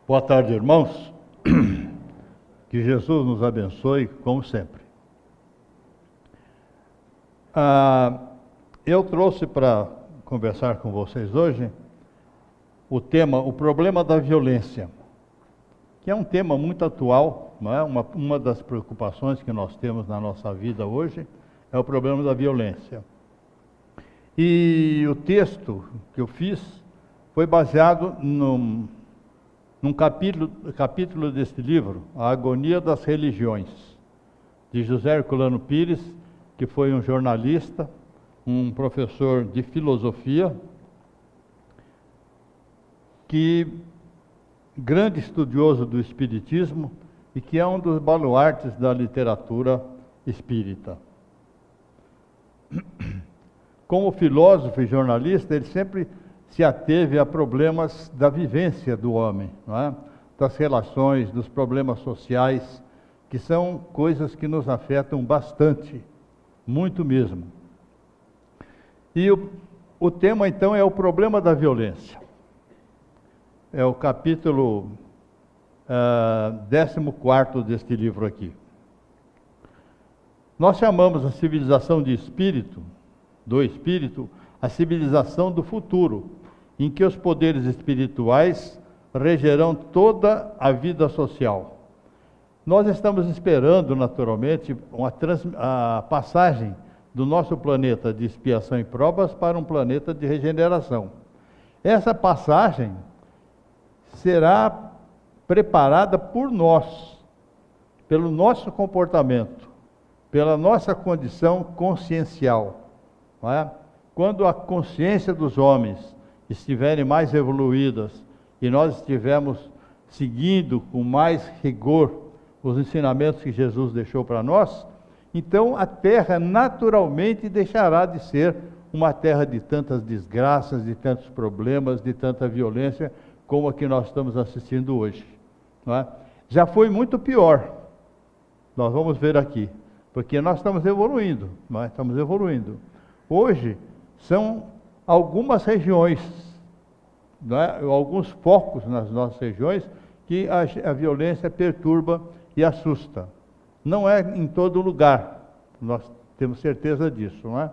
Boa tarde, irmãos. Que Jesus nos abençoe, como sempre. Eu trouxe para conversar com vocês hoje o tema, o problema da violência, que é um tema muito atual, não é? Uma das preocupações que nós temos na nossa vida hoje é o problema da violência. E o texto que eu fiz foi baseado num capítulo deste livro, A Agonia das Religiões, de José Herculano Pires, que foi um jornalista, um professor de filosofia, grande estudioso do espiritismo e que é um dos baluartes da literatura espírita. Como filósofo e jornalista, ele sempre se ateve a problemas da vivência do homem, não é? Das relações, dos problemas sociais, que são coisas que nos afetam bastante, muito mesmo. E o tema, então, é o problema da violência. É o capítulo 14º deste livro aqui. Nós chamamos a civilização do espírito, a civilização do futuro, em que os poderes espirituais regerão toda a vida social. Nós estamos esperando, naturalmente, a passagem do nosso planeta de expiação e provas para um planeta de regeneração. Essa passagem será preparada por nós, pelo nosso comportamento, pela nossa condição consciencial, não é? Quando a consciência dos homens estiverem mais evoluídas e nós estivermos seguindo com mais rigor os ensinamentos que Jesus deixou para nós, então a terra naturalmente deixará de ser uma terra de tantas desgraças, de tantos problemas, de tanta violência, como a que nós estamos assistindo hoje, não é? Já foi muito pior, nós vamos ver aqui, porque nós estamos evoluindo, não é? Estamos evoluindo. Hoje são algumas regiões, não é? Alguns focos nas nossas regiões que a violência perturba e assusta. Não é em todo lugar, nós temos certeza disso, não é?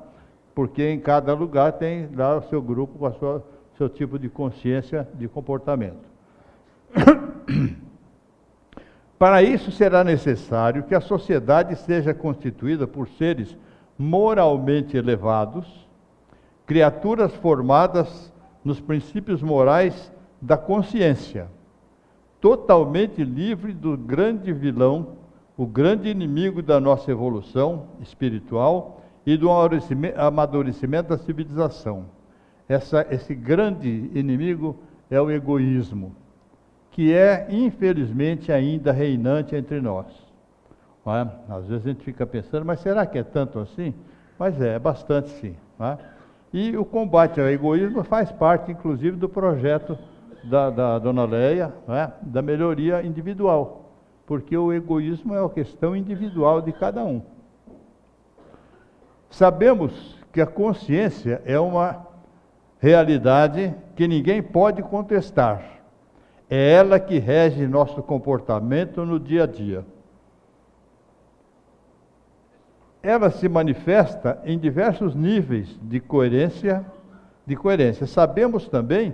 Porque em cada lugar tem lá o seu grupo com o seu tipo de consciência, de comportamento. Para isso será necessário que a sociedade seja constituída por seres moralmente elevados, criaturas formadas nos princípios morais da consciência, totalmente livre do grande vilão, o grande inimigo da nossa evolução espiritual e do amadurecimento da civilização. Esse grande inimigo é o egoísmo, que é, infelizmente, ainda reinante entre nós. Não é? Às vezes a gente fica pensando, mas será que é tanto assim? Mas é bastante sim. Não é? E o combate ao egoísmo faz parte, inclusive, do projeto da Dona Leia, não é? Da melhoria individual, porque o egoísmo é uma questão individual de cada um. Sabemos que a consciência é uma realidade que ninguém pode contestar. É ela que rege nosso comportamento no dia a dia. Ela se manifesta em diversos níveis de coerência. Sabemos também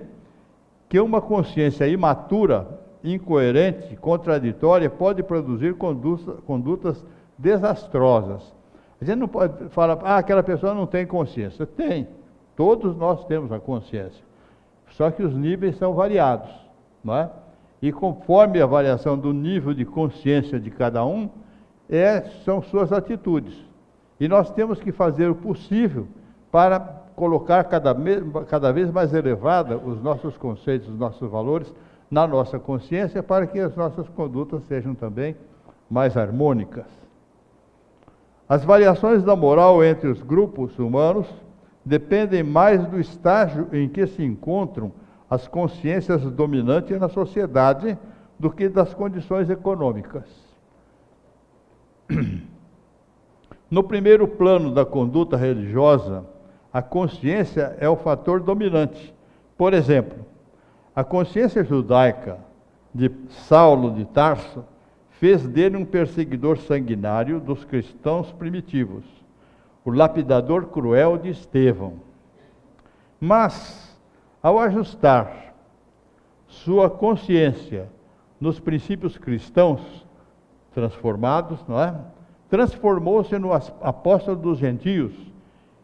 que uma consciência imatura, incoerente, contraditória, pode produzir condutas desastrosas. A gente não pode falar, aquela pessoa não tem consciência. Tem, todos nós temos a consciência. Só que os níveis são variados, não é? E conforme a variação do nível de consciência de cada um, são suas atitudes. E nós temos que fazer o possível para colocar cada vez mais elevada os nossos conceitos, os nossos valores na nossa consciência, para que as nossas condutas sejam também mais harmônicas. As variações da moral entre os grupos humanos dependem mais do estágio em que se encontram as consciências dominantes na sociedade do que das condições econômicas. No primeiro plano da conduta religiosa, a consciência é o fator dominante. Por exemplo, a consciência judaica de Saulo de Tarso, fez dele um perseguidor sanguinário dos cristãos primitivos, o lapidador cruel de Estevão. Mas, ao ajustar sua consciência nos princípios cristãos transformados, não é? Transformou-se no apóstolo dos gentios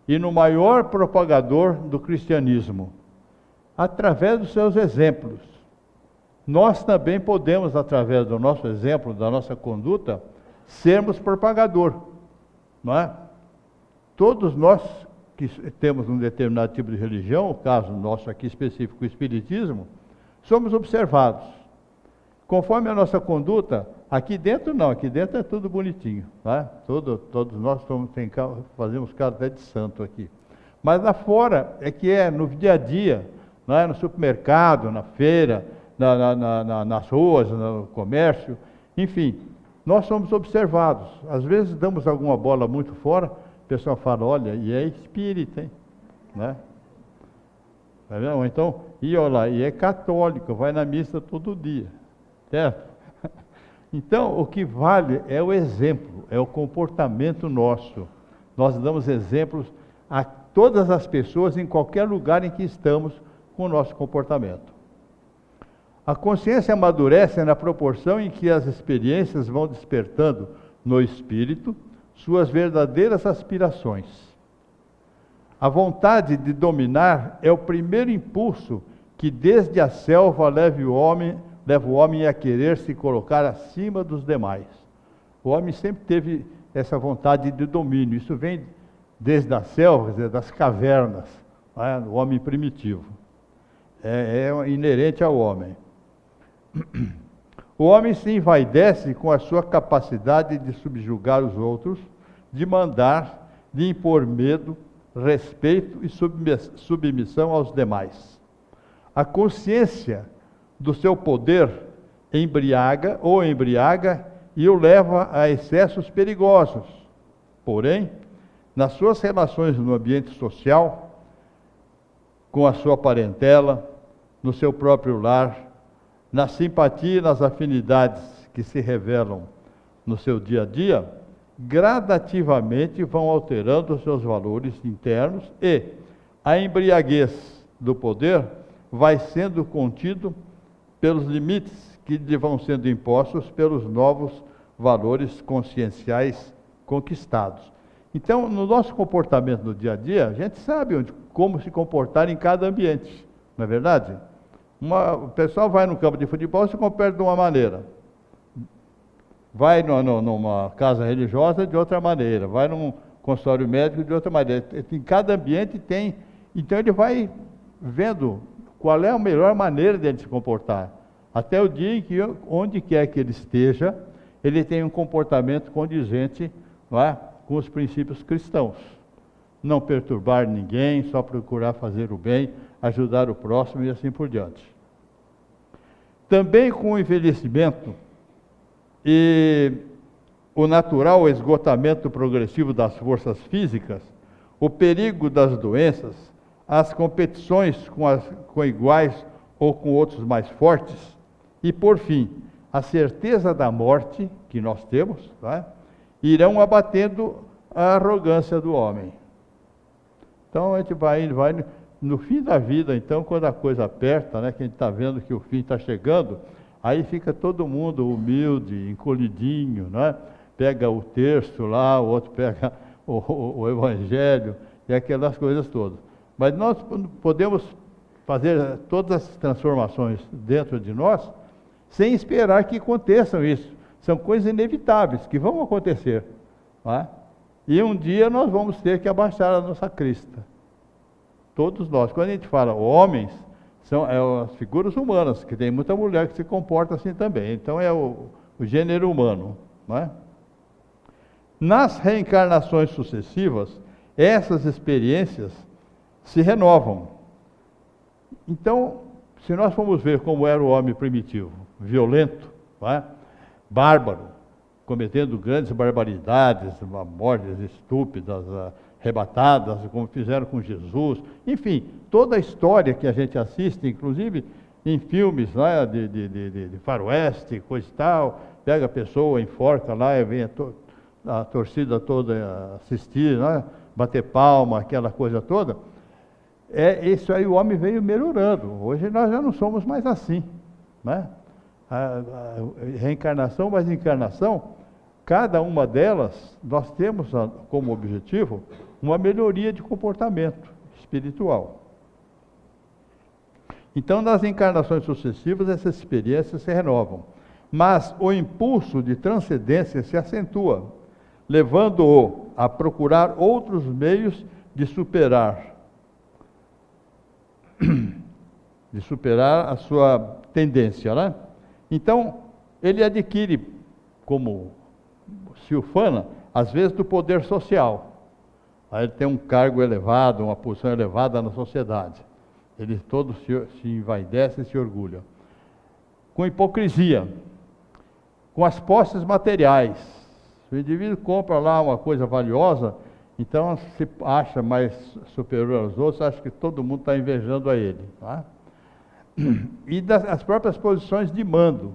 e no maior propagador do cristianismo, através dos seus exemplos. Nós também podemos, através do nosso exemplo, da nossa conduta, sermos propagador, não é? Todos nós que temos um determinado tipo de religião, o caso nosso aqui específico, o Espiritismo, somos observados. Conforme a nossa conduta, aqui dentro não, aqui dentro é tudo bonitinho, tá? Todos nós fazemos cara até de santo aqui. Mas lá fora é que é no dia a dia, não é? No supermercado, na feira, nas ruas, no comércio, enfim, nós somos observados. Às vezes damos alguma bola muito fora, o pessoal fala, olha, e é espírita, hein? Né? Tá vendo? Ou então, e olha lá, e é católico, vai na missa todo dia, certo? Então, o que vale é o exemplo, é o comportamento nosso. Nós damos exemplos a todas as pessoas, em qualquer lugar em que estamos, com o nosso comportamento. A consciência amadurece na proporção em que as experiências vão despertando no espírito suas verdadeiras aspirações. A vontade de dominar é o primeiro impulso que desde a selva leva o homem a querer se colocar acima dos demais. O homem sempre teve essa vontade de domínio. Isso vem desde a selva, das cavernas, né? O homem primitivo. É inerente ao homem. O homem se envaidece com a sua capacidade de subjugar os outros, de mandar, de impor medo, respeito e submissão aos demais. A consciência do seu poder embriaga e o leva a excessos perigosos. Porém, nas suas relações no ambiente social, com a sua parentela, no seu próprio lar, na simpatia e nas afinidades que se revelam no seu dia a dia, gradativamente vão alterando os seus valores internos e a embriaguez do poder vai sendo contido pelos limites que lhe vão sendo impostos pelos novos valores conscienciais conquistados. Então, no nosso comportamento no dia a dia, a gente sabe como se comportar em cada ambiente, não é verdade? O pessoal vai no campo de futebol e se comporta de uma maneira. Vai numa casa religiosa de outra maneira. Vai num consultório médico de outra maneira. Em cada ambiente tem. Então ele vai vendo qual é a melhor maneira dele se comportar. Até o dia em que, onde quer que ele esteja, ele tem um comportamento condizente, não é, com os princípios cristãos. Não perturbar ninguém, só procurar fazer o bem, ajudar o próximo e assim por diante. Também com o envelhecimento e o natural esgotamento progressivo das forças físicas, o perigo das doenças, as competições com iguais ou com outros mais fortes, e por fim, a certeza da morte que nós temos, tá? Irão abatendo a arrogância do homem. Então a gente vai indo, no fim da vida, então, quando a coisa aperta, né, que a gente está vendo que o fim está chegando, aí fica todo mundo humilde, encolhidinho, né? Pega o terço lá, o outro pega o evangelho, e aquelas coisas todas. Mas nós podemos fazer todas as transformações dentro de nós, sem esperar que aconteçam isso. São coisas inevitáveis, que vão acontecer. Não é? E um dia nós vamos ter que abaixar a nossa crista. Todos nós. Quando a gente fala homens, são as figuras humanas, que tem muita mulher que se comporta assim também. Então é o gênero humano. Não é? Nas reencarnações sucessivas, essas experiências se renovam. Então, se nós formos ver como era o homem primitivo, violento, não é? Bárbaro, cometendo grandes barbaridades, mortes estúpidas, arrebatadas, como fizeram com Jesus, enfim, toda a história que a gente assiste, inclusive em filmes, né, de faroeste, coisa e tal, pega a pessoa, enforca lá e vem a torcida toda assistir, né, bater palma, aquela coisa toda. Isso aí o homem veio melhorando. Hoje nós já não somos mais assim, né? A reencarnação mais encarnação, cada uma delas, nós temos como objetivo uma melhoria de comportamento espiritual. Então, nas encarnações sucessivas, essas experiências se renovam. Mas o impulso de transcendência se acentua, levando-o a procurar outros meios de superar a sua tendência, né? Então, ele adquire, como se ufana, às vezes do poder social. Aí ele tem um cargo elevado, uma posição elevada na sociedade. Ele todo se envaidece e se orgulha. Com hipocrisia, com as posses materiais. Se o indivíduo compra lá uma coisa valiosa, então se acha mais superior aos outros, acha que todo mundo está invejando a ele. Tá? E das próprias posições de mando.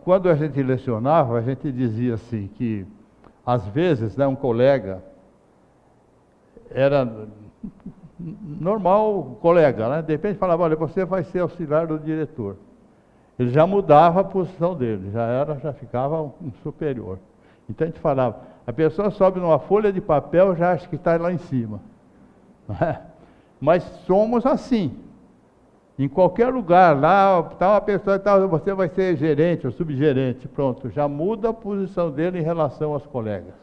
Quando a gente lecionava, a gente dizia assim, que às vezes, né, um colega era normal colega, né? De repente falava, olha, você vai ser auxiliar do diretor. Ele já mudava a posição dele, já ficava um superior. Então a gente falava, a pessoa sobe numa folha de papel, já acha que está lá em cima. Mas somos assim. Em qualquer lugar, lá está uma pessoa, você vai ser gerente ou subgerente, pronto, já muda a posição dele em relação aos colegas.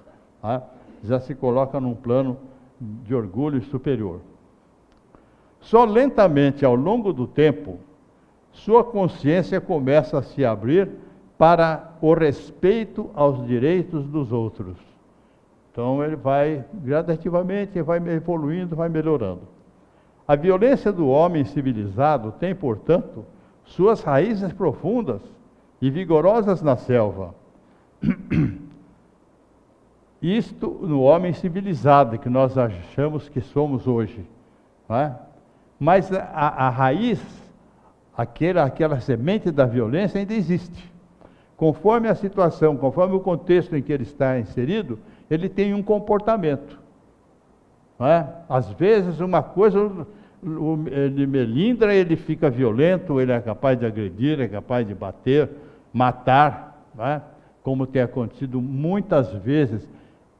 Tá? Já se coloca num plano de orgulho superior. Só lentamente, ao longo do tempo, sua consciência começa a se abrir para o respeito aos direitos dos outros. Então ele vai gradativamente, vai evoluindo, vai melhorando. A violência do homem civilizado tem, portanto, suas raízes profundas e vigorosas na selva. Isto no homem civilizado, que nós achamos que somos hoje. Não é? Mas a raiz, aquela semente da violência ainda existe. Conforme a situação, conforme o contexto em que ele está inserido, ele tem um comportamento. Não é? Às vezes uma coisa, ele melindra, ele fica violento, ele é capaz de agredir, é capaz de bater, matar, não é? Como tem acontecido muitas vezes,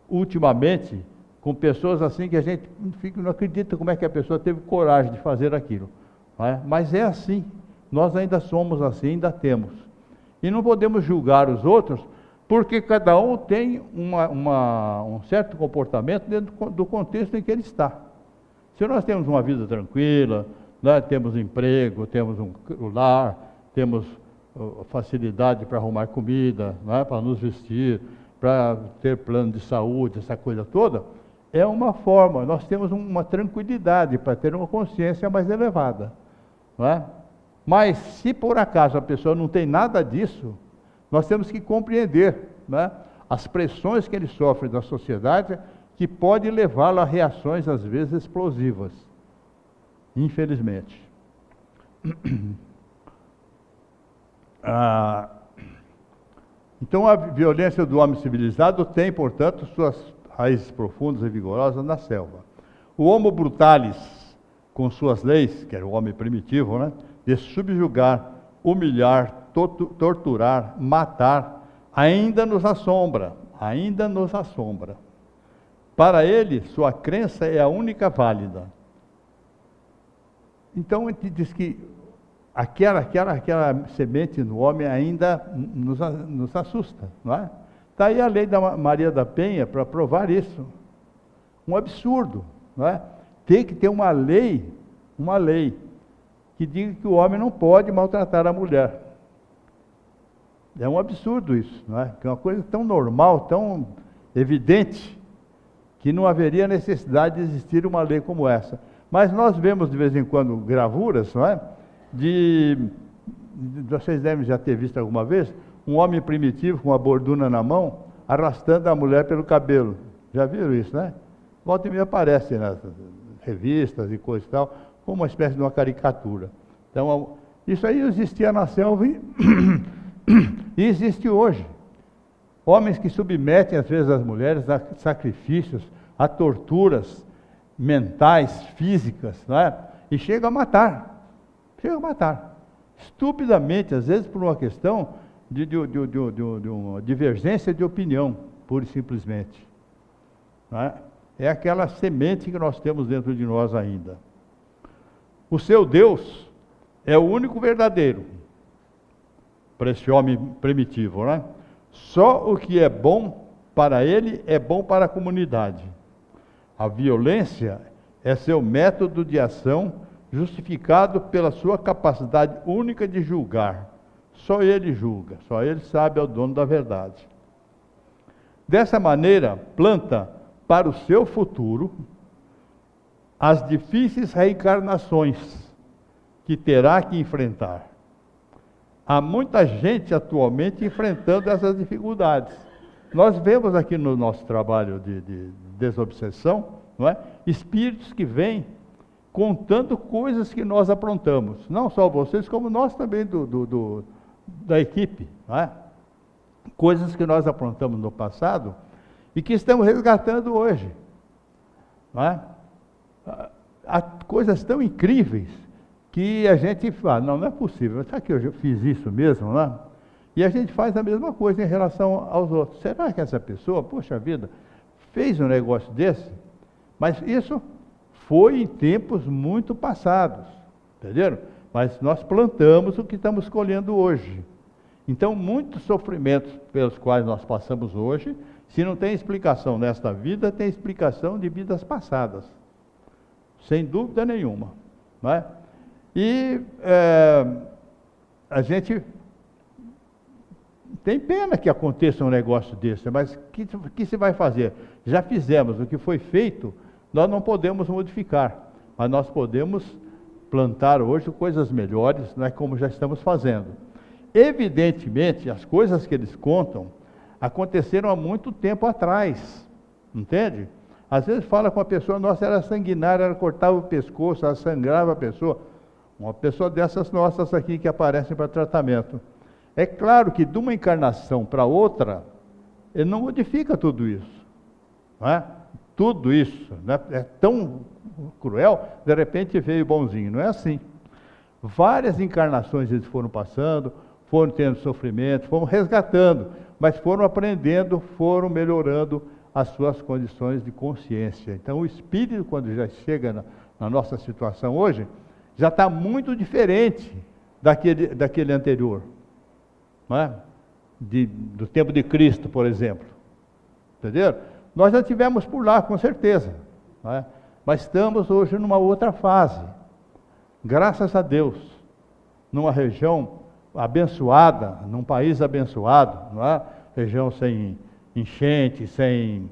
ultimamente, com pessoas assim que a gente não acredita como é que a pessoa teve coragem de fazer aquilo. Não é? Mas é assim, nós ainda somos assim, ainda temos. E não podemos julgar os outros, porque cada um tem um certo comportamento dentro do contexto em que ele está. Se nós temos uma vida tranquila, né, temos emprego, temos um lar, temos facilidade para arrumar comida, né, para nos vestir, para ter plano de saúde, essa coisa toda, é uma forma, nós temos uma tranquilidade para ter uma consciência mais elevada. Não é? Mas se por acaso a pessoa não tem nada disso, nós temos que compreender, né, as pressões que ele sofre da sociedade, que pode levá-lo a reações às vezes explosivas, infelizmente. Então a violência do homem civilizado tem, portanto, suas raízes profundas e vigorosas na selva. O homo brutalis, com suas leis, que era o homem primitivo, né, de subjugar, humilhar, torturar, matar, ainda nos assombra, Para ele, sua crença é a única válida. Então, ele diz que aquela semente no homem ainda nos assusta, não é? Está aí a lei da Maria da Penha para provar isso. Um absurdo, não é? Tem que ter uma lei que diga que o homem não pode maltratar a mulher. É um absurdo isso, não é? Que é uma coisa tão normal, tão evidente, que não haveria necessidade de existir uma lei como essa. Mas nós vemos de vez em quando gravuras, não é? Vocês devem já ter visto alguma vez, um homem primitivo com uma borduna na mão, arrastando a mulher pelo cabelo. Já viram isso, né? Volta e meia aparece nas revistas e coisa e tal, como uma espécie de uma caricatura. Então, isso aí existia na selva e existe hoje. Homens que submetem, às vezes, as mulheres a sacrifícios, a torturas mentais, físicas, não é? E chegam a matar. Chegam a matar. Estupidamente, às vezes, por uma questão de uma divergência de opinião, pura e simplesmente. Não é? É aquela semente que nós temos dentro de nós ainda. O seu Deus é o único verdadeiro para esse homem primitivo, né? Só o que é bom para ele é bom para a comunidade. A violência é seu método de ação, justificado pela sua capacidade única de julgar. Só ele julga, só ele sabe, é o dono da verdade. Dessa maneira, planta para o seu futuro as difíceis reencarnações que terá que enfrentar. Há muita gente atualmente enfrentando essas dificuldades. Nós vemos aqui no nosso trabalho de desobsessão, não é? Espíritos que vêm contando coisas que nós aprontamos. Não só vocês, como nós também da equipe. Não é? Coisas que nós aprontamos no passado e que estamos resgatando hoje. Não é? Há coisas tão incríveis que a gente fala, não é possível, será que eu fiz isso mesmo, né? E a gente faz a mesma coisa em relação aos outros. Será que essa pessoa, poxa vida, fez um negócio desse? Mas isso foi em tempos muito passados, entenderam? Mas nós plantamos o que estamos colhendo hoje. Então, muitos sofrimentos pelos quais nós passamos hoje, se não tem explicação nesta vida, tem explicação de vidas passadas. Sem dúvida nenhuma, não é? E a gente tem pena que aconteça um negócio desse, mas o que se vai fazer? Já fizemos, o que foi feito, nós não podemos modificar, mas nós podemos plantar hoje coisas melhores, não é, como já estamos fazendo. Evidentemente, as coisas que eles contam aconteceram há muito tempo atrás, entende? Às vezes fala com a pessoa, nossa, era sanguinária, ela cortava o pescoço, ela sangrava a pessoa. Uma pessoa dessas nossas aqui que aparecem para tratamento. É claro que de uma encarnação para outra, ele não modifica tudo isso. Não é? Tudo isso, né? É tão cruel, de repente veio bonzinho. Não é assim. Várias encarnações eles foram passando, foram tendo sofrimento, foram resgatando, mas foram aprendendo, foram melhorando as suas condições de consciência. Então o espírito, quando já chega na nossa situação hoje, já está muito diferente daquele anterior, não é? Do tempo de Cristo, por exemplo. Entenderam? Nós já tivemos por lá, com certeza, não é? Mas estamos hoje numa outra fase. Graças a Deus, numa região abençoada, num país abençoado, não é? Região sem enchente, sem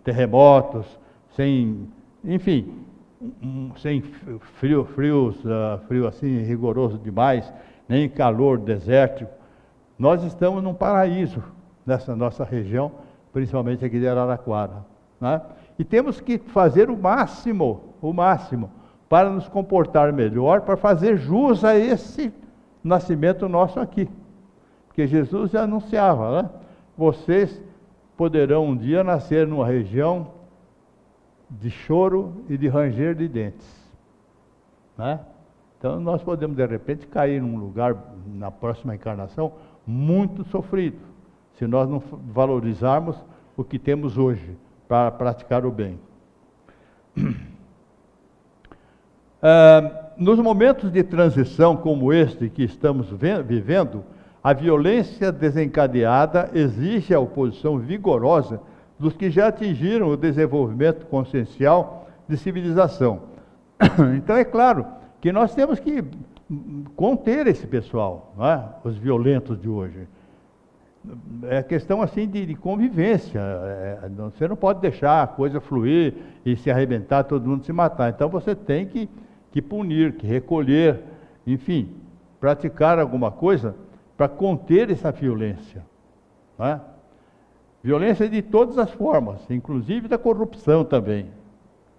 terremotos, sem, enfim, sem frio assim rigoroso demais, nem calor desértico. Nós estamos num paraíso nessa nossa região, principalmente aqui de Araraquara, né? E temos que fazer o máximo para nos comportar melhor, para fazer jus a esse nascimento nosso aqui. Porque Jesus já anunciava, né? Vocês poderão um dia nascer numa região de choro e de ranger de dentes, né? Então nós podemos de repente cair num lugar na próxima encarnação muito sofrido, se nós não valorizarmos o que temos hoje para praticar o bem. Nos momentos de transição como este que estamos vivendo, a violência desencadeada exige a oposição vigorosa dos que já atingiram o desenvolvimento consciencial de civilização. Então é claro que nós temos que conter esse pessoal, não é? Os violentos de hoje. É questão assim de convivência, você não pode deixar a coisa fluir e se arrebentar, todo mundo se matar. Então você tem que punir, que recolher, enfim, praticar alguma coisa para conter essa violência, não é? Violência de todas as formas, inclusive da corrupção também,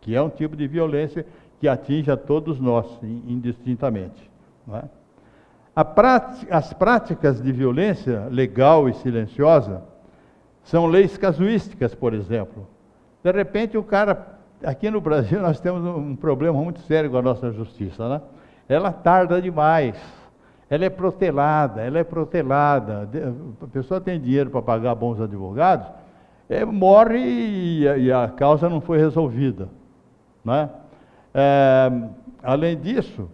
que é um tipo de violência que atinge a todos nós, indistintamente. Não é? As práticas de violência legal e silenciosa são leis casuísticas, por exemplo. De repente o cara, aqui no Brasil nós temos um problema muito sério com a nossa justiça, né? Ela tarda demais, ela é protelada, a pessoa tem dinheiro para pagar bons advogados, morre e a causa não foi resolvida, né? Além disso,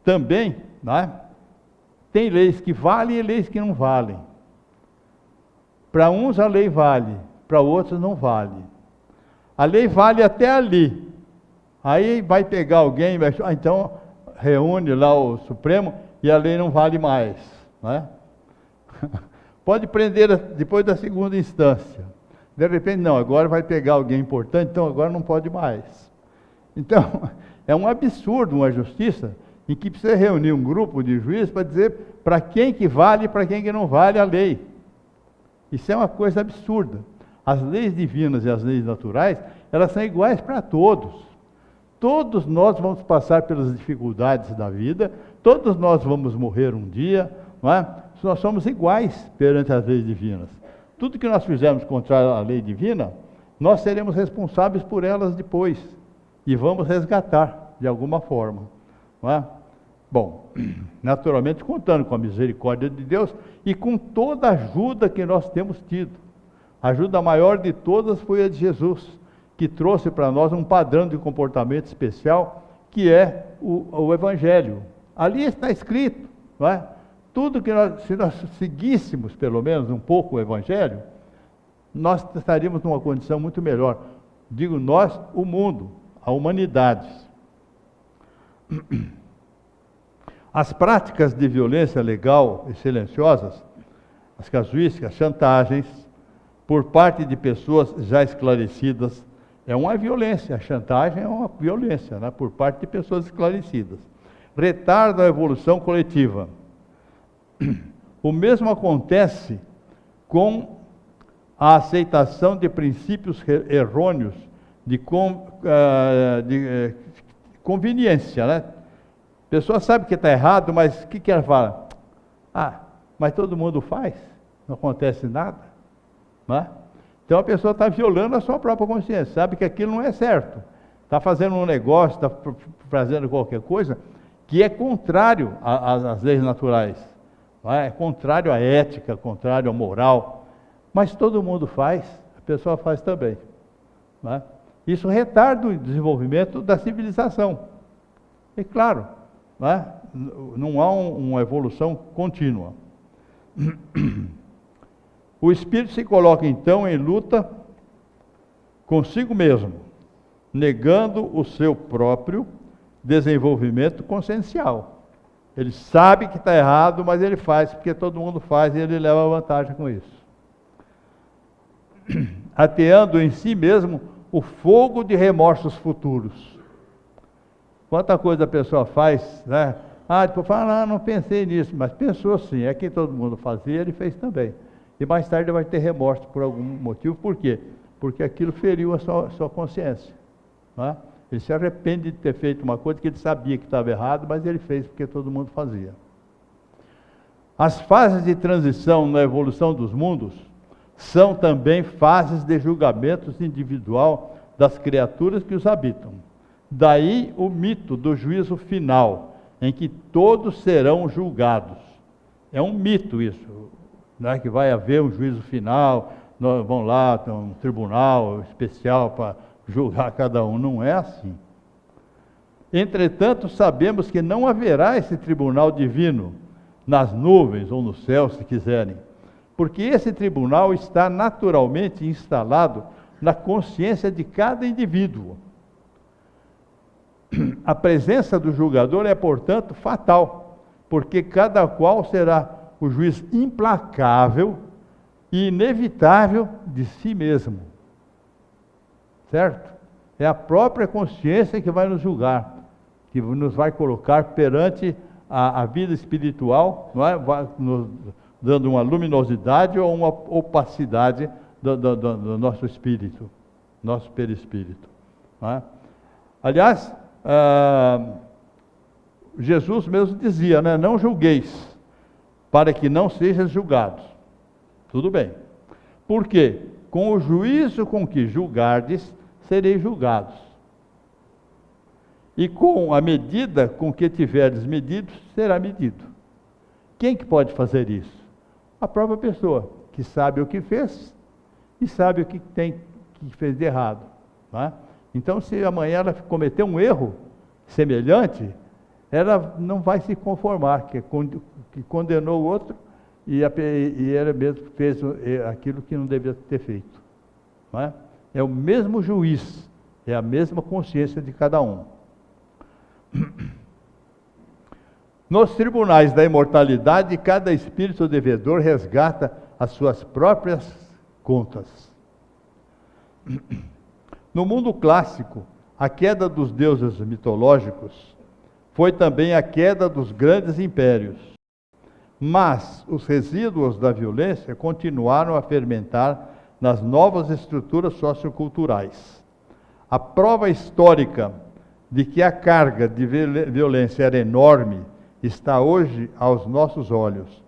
também, né, tem leis que valem e leis que não valem. Para uns a lei vale, para outros não vale. A lei vale até ali. Aí vai pegar alguém, então reúne lá o Supremo e a lei não vale mais, né? Pode prender depois da segunda instância. De repente, não, agora vai pegar alguém importante, então agora não pode mais. Então, é um absurdo uma justiça em que precisa reunir um grupo de juízes para dizer para quem que vale e para quem que não vale a lei. Isso é uma coisa absurda. As leis divinas e as leis naturais, elas são iguais para todos. Todos nós vamos passar pelas dificuldades da vida, todos nós vamos morrer um dia, não é? Nós somos iguais perante as leis divinas. Tudo que nós fizermos contra a lei divina, nós seremos responsáveis por elas depois e vamos resgatar de alguma forma, não é? Bom, naturalmente contando com a misericórdia de Deus e com toda a ajuda que nós temos tido. A ajuda maior de todas foi a de Jesus, que trouxe para nós um padrão de comportamento especial, que é o Evangelho. Ali está escrito, não é? Tudo que se nós seguíssemos pelo menos um pouco o Evangelho, nós estaríamos numa condição muito melhor. Digo nós, o mundo, a humanidade. As práticas de violência legal e silenciosas, as casuísticas, chantagens, por parte de pessoas já esclarecidas, é uma violência. A chantagem é uma violência, né? Por parte de pessoas esclarecidas. Retarda a evolução coletiva. O mesmo acontece com a aceitação de princípios errôneos de conveniência, né? A pessoa sabe que está errado, mas o que ela fala? Mas todo mundo faz, não acontece nada, não é? Então a pessoa está violando a sua própria consciência, sabe que aquilo não é certo, está fazendo um negócio, está fazendo qualquer coisa que é contrário às leis naturais, não é? É contrário à ética, contrário à moral, mas todo mundo faz, a pessoa faz também, não é? Isso retarda o desenvolvimento da civilização, é claro. Não há uma evolução contínua. O espírito se coloca então em luta consigo mesmo, negando o seu próprio desenvolvimento consciencial. Ele sabe que está errado, mas ele faz, porque todo mundo faz e ele leva vantagem com isso. Ateando em si mesmo o fogo de remorsos futuros. Quanta coisa a pessoa faz, né? Depois fala, não pensei nisso, mas pensou sim, é que todo mundo fazia, ele fez também. E mais tarde ele vai ter remorso por algum motivo, por quê? Porque aquilo feriu a sua consciência, né? Ele se arrepende de ter feito uma coisa que ele sabia que estava errado, mas ele fez porque todo mundo fazia. As fases de transição na evolução dos mundos são também fases de julgamentos individual das criaturas que os habitam. Daí o mito do juízo final, em que todos serão julgados. É um mito isso, né? Que vai haver um juízo final, vão lá, tem um tribunal especial para julgar cada um. Não é assim. Entretanto, sabemos que não haverá esse tribunal divino nas nuvens ou no céu, se quiserem, porque esse tribunal está naturalmente instalado na consciência de cada indivíduo. A presença do julgador é, portanto, fatal, porque cada qual será o juiz implacável e inevitável de si mesmo. Certo? É a própria consciência que vai nos julgar, que nos vai colocar perante a vida espiritual, não é? Vai nos dando uma luminosidade ou uma opacidade do nosso espírito. nosso perispírito. Não é? Aliás, Jesus mesmo dizia, né, não julgueis, para que não sejam julgados. Tudo bem. Por quê? Com o juízo com que julgardes, sereis julgados. E com a medida com que tiverdes medido, será medido. Quem que pode fazer isso? A própria pessoa, que sabe o que fez e sabe o que fez de errado. Não é? Então, se amanhã ela cometer um erro semelhante, ela não vai se conformar, que condenou o outro e ela mesmo fez aquilo que não devia ter feito. Não é? É o mesmo juiz, é a mesma consciência de cada um. Nos tribunais da imortalidade, cada espírito devedor resgata as suas próprias contas. No mundo clássico, a queda dos deuses mitológicos foi também a queda dos grandes impérios. Mas os resíduos da violência continuaram a fermentar nas novas estruturas socioculturais. A prova histórica de que a carga de violência era enorme está hoje aos nossos olhos.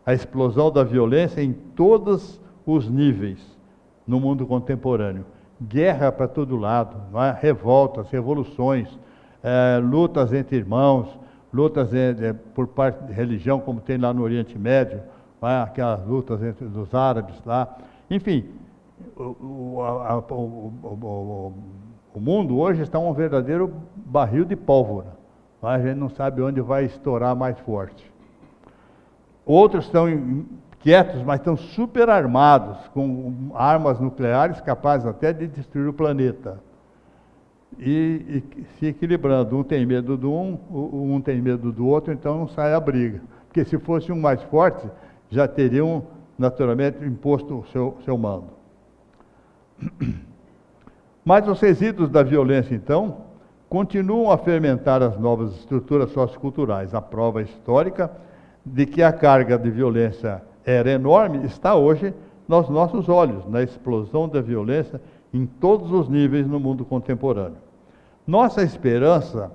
A explosão da violência em todos os níveis no mundo contemporâneo. Guerra para todo lado, não é? Revoltas, revoluções, lutas entre irmãos, lutas por parte de religião, como tem lá no Oriente Médio, não é? Aquelas lutas entre os árabes lá. Enfim, o mundo hoje está um verdadeiro barril de pólvora. A gente não sabe onde vai estourar mais forte. Outros estão quietos, mas estão super armados, com armas nucleares capazes até de destruir o planeta. E se equilibrando, um tem medo de um tem medo do outro, então não sai a briga. Porque se fosse um mais forte, já teriam naturalmente imposto o seu mando. Mas os resíduos da violência, então, continuam a fermentar as novas estruturas socioculturais. A prova histórica de que a carga de violência era enorme está hoje nos nossos olhos, na explosão da violência em todos os níveis no mundo contemporâneo. Nossa esperança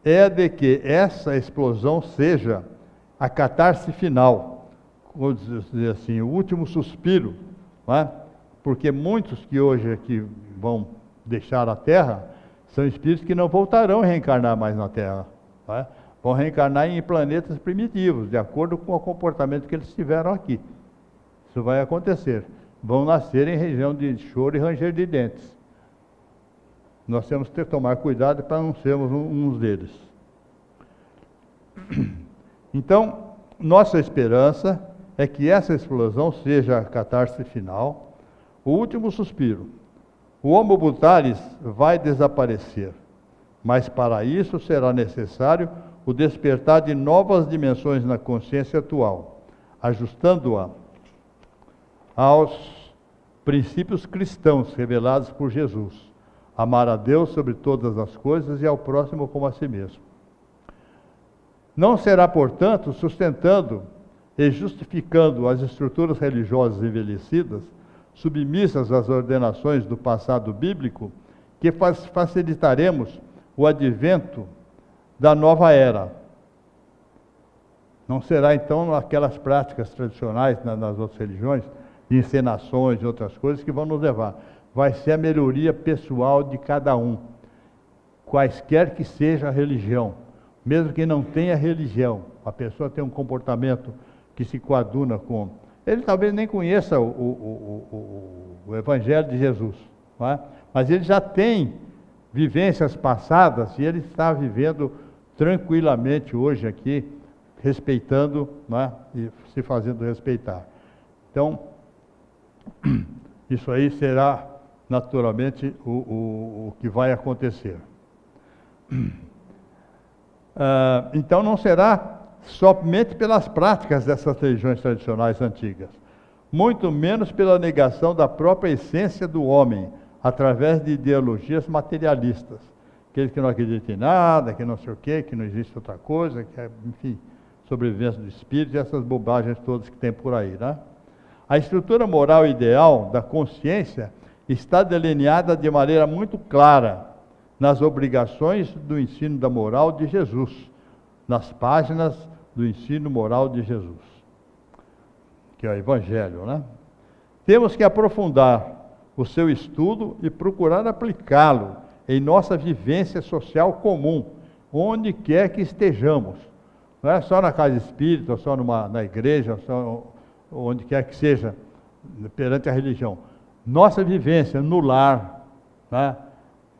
é a de que essa explosão seja a catarse final, vou dizer assim, o último suspiro, não é? Porque muitos que hoje aqui vão deixar a Terra são espíritos que não voltarão a reencarnar mais na Terra. Não é? Vão reencarnar em planetas primitivos, de acordo com o comportamento que eles tiveram aqui. Isso vai acontecer. Vão nascer em região de choro e ranger de dentes. Nós temos que tomar cuidado para não sermos uns deles. Então, nossa esperança é que essa explosão seja a catarse final, o último suspiro. O Homo Brutalis vai desaparecer, mas para isso será necessário o despertar de novas dimensões na consciência atual, ajustando-a aos princípios cristãos revelados por Jesus. Amar a Deus sobre todas as coisas e ao próximo como a si mesmo. Não será, portanto, sustentando e justificando as estruturas religiosas envelhecidas, submissas às ordenações do passado bíblico, que facilitaremos o advento da nova era. Não será, então, aquelas práticas tradicionais nas outras religiões, de encenações e outras coisas, que vão nos levar. Vai ser a melhoria pessoal de cada um, quaisquer que seja a religião, mesmo que não tenha religião, a pessoa tem um comportamento que se coaduna com... Ele talvez nem conheça o Evangelho de Jesus, não é? Mas ele já tem vivências passadas e ele está vivendo tranquilamente hoje aqui, respeitando, não é? E se fazendo respeitar. Então, isso aí será naturalmente o que vai acontecer. Então não será somente pelas práticas dessas religiões tradicionais antigas, muito menos pela negação da própria essência do homem, através de ideologias materialistas. Aqueles que não acreditam em nada, que não sei o quê, que não existe outra coisa, que é, enfim, sobrevivência do espírito e essas bobagens todas que tem por aí, né? A estrutura moral ideal da consciência está delineada de maneira muito clara nas obrigações do ensino da moral de Jesus, nas páginas do ensino moral de Jesus, que é o Evangelho, né? Temos que aprofundar o seu estudo e procurar aplicá-lo em nossa vivência social comum, onde quer que estejamos. Não é só na casa espírita, só na igreja, só onde quer que seja, perante a religião. Nossa vivência no lar, né?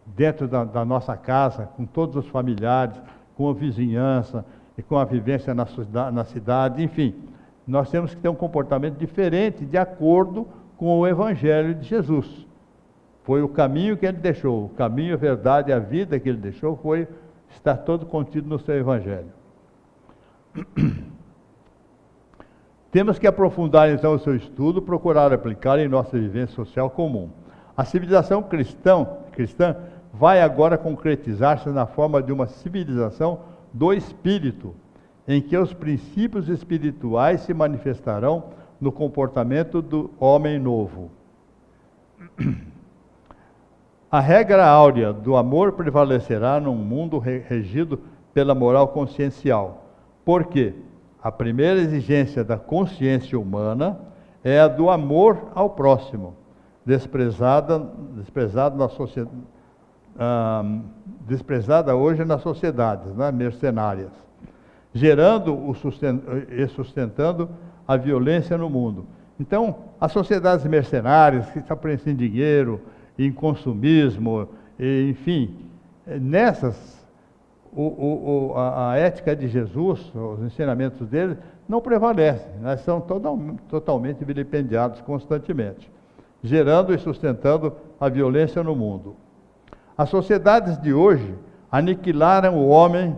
Dentro da nossa casa, com todos os familiares, com a vizinhança e com a vivência na cidade, enfim, nós temos que ter um comportamento diferente de acordo com o Evangelho de Jesus. Foi o caminho que ele deixou, o caminho, a verdade e a vida que ele deixou está todo contido no seu Evangelho. Temos que aprofundar então o seu estudo, procurar aplicar em nossa vivência social comum. A civilização cristã vai agora concretizar-se na forma de uma civilização do espírito, em que os princípios espirituais se manifestarão no comportamento do homem novo. A regra áurea do amor prevalecerá num mundo regido pela moral consciencial, porque a primeira exigência da consciência humana é a do amor ao próximo, desprezada hoje nas sociedades, né, mercenárias, gerando e sustentando a violência no mundo. Então, as sociedades mercenárias que estão prendendo dinheiro, em consumismo, enfim, nessas, a ética de Jesus, os ensinamentos dele, não prevalecem, né? São totalmente vilipendiados constantemente, gerando e sustentando a violência no mundo. As sociedades de hoje aniquilaram o homem,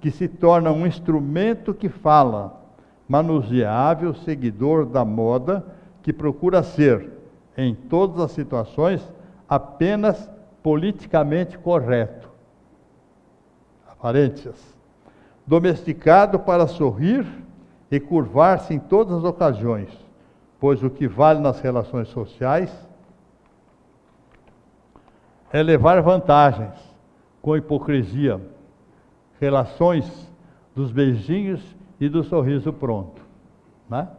que se torna um instrumento que fala, manuseável, seguidor da moda, que procura ser, em todas as situações, apenas politicamente correto. Parênteses. Domesticado para sorrir e curvar-se em todas as ocasiões, pois o que vale nas relações sociais é levar vantagens com hipocrisia, relações dos beijinhos e do sorriso pronto, né?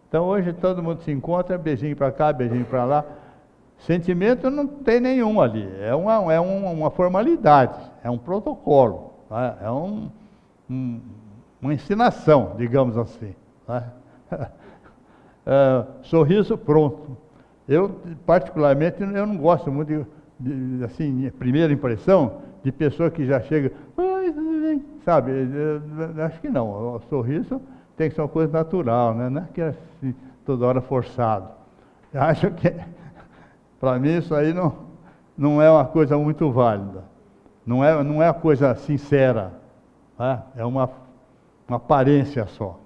Então hoje todo mundo se encontra, beijinho para cá, beijinho para lá. Sentimento não tem nenhum ali, é uma formalidade, é um protocolo, né? É uma ensinação, digamos assim, né? Sorriso pronto. Eu, particularmente, eu não gosto muito assim, primeira impressão, de pessoa que já chega, sabe, eu acho que não, o sorriso tem que ser uma coisa natural, né? Não é que é assim, toda hora forçado. Eu acho que, para mim, isso aí não é uma coisa muito válida, não é uma coisa sincera, né? É uma aparência só.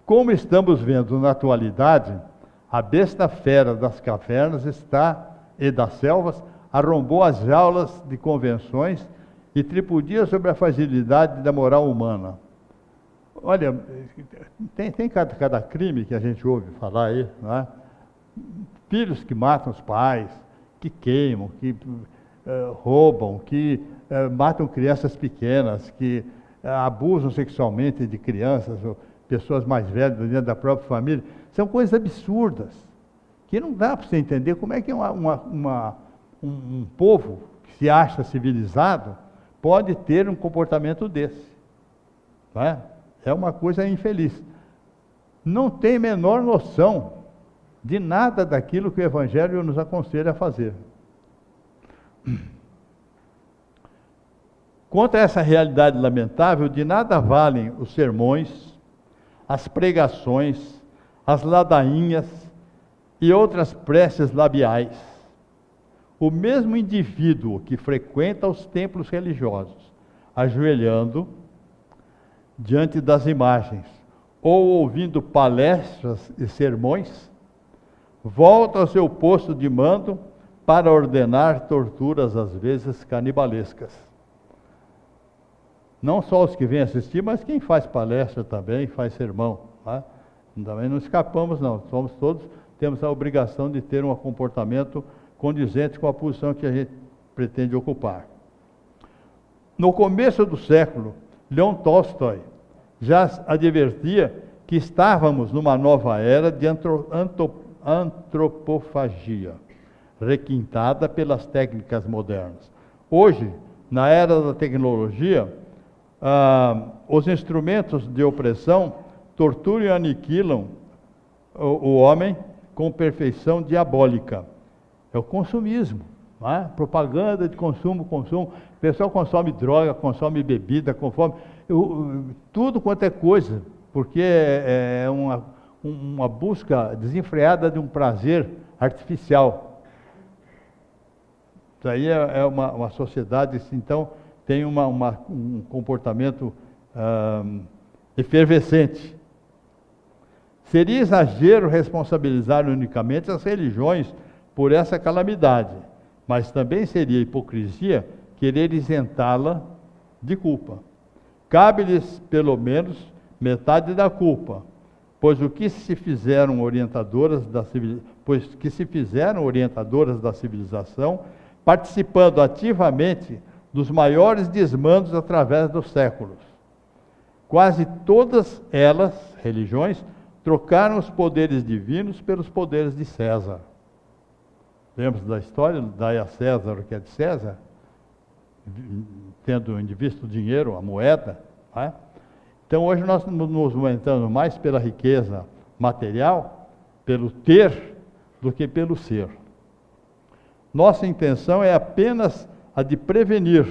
Como estamos vendo na atualidade, a besta fera das cavernas e das selvas arrombou as jaulas de convenções e tripudia sobre a fragilidade da moral humana. Olha, tem cada crime que a gente ouve falar aí, não é? Filhos que matam os pais, que queimam, que roubam, que matam crianças pequenas, que abusam sexualmente de crianças ou pessoas mais velhas dentro da própria família. São coisas absurdas, que não dá para você entender como é que um povo que se acha civilizado pode ter um comportamento desse, não é? É uma coisa infeliz. Não tem menor noção de nada daquilo que o Evangelho nos aconselha a fazer. Contra essa realidade lamentável, de nada valem os sermões, as pregações, as ladainhas e outras preces labiais. O mesmo indivíduo que frequenta os templos religiosos, ajoelhando diante das imagens, ou ouvindo palestras e sermões, volta ao seu posto de mando para ordenar torturas, às vezes canibalescas. Não só os que vêm assistir, mas quem faz palestra também, faz sermão, né? Também não escapamos não, temos a obrigação de ter um comportamento condizentes com a posição que a gente pretende ocupar. No começo do século, Leon Tolstói já advertia que estávamos numa nova era de antropofagia, requintada pelas técnicas modernas. Hoje, na era da tecnologia, os instrumentos de opressão torturam e aniquilam o homem com perfeição diabólica. É o consumismo, não é? Propaganda de consumo. O pessoal consome droga, consome bebida, consome tudo quanto é coisa, porque é uma busca desenfreada de um prazer artificial. Isso aí é uma sociedade, então, tem um comportamento efervescente. Seria exagero responsabilizar unicamente as religiões por essa calamidade, mas também seria hipocrisia querer isentá-la de culpa. Cabe-lhes, pelo menos, metade da culpa, pois que se fizeram orientadoras da civilização, participando ativamente dos maiores desmandos através dos séculos. Quase todas elas, religiões, trocaram os poderes divinos pelos poderes de César. Lembra da história? Dai a César o que é de César, tendo em vista o dinheiro, a moeda. Não é? Então hoje nós nos movimentamos mais pela riqueza material, pelo ter, do que pelo ser. Nossa intenção é apenas a de prevenir,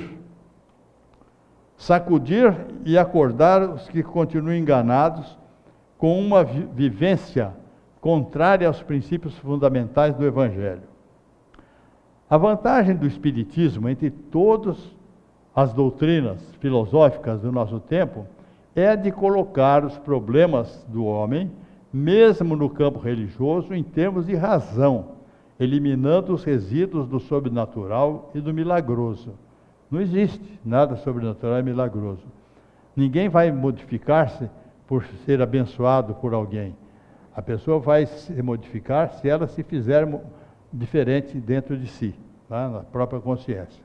sacudir e acordar os que continuam enganados com uma vivência contrária aos princípios fundamentais do Evangelho. A vantagem do Espiritismo entre todas as doutrinas filosóficas do nosso tempo é a de colocar os problemas do homem, mesmo no campo religioso, em termos de razão, eliminando os resíduos do sobrenatural e do milagroso. Não existe nada sobrenatural e milagroso. Ninguém vai modificar-se por ser abençoado por alguém. A pessoa vai se modificar se ela se fizer diferente dentro de si, tá? Na própria consciência.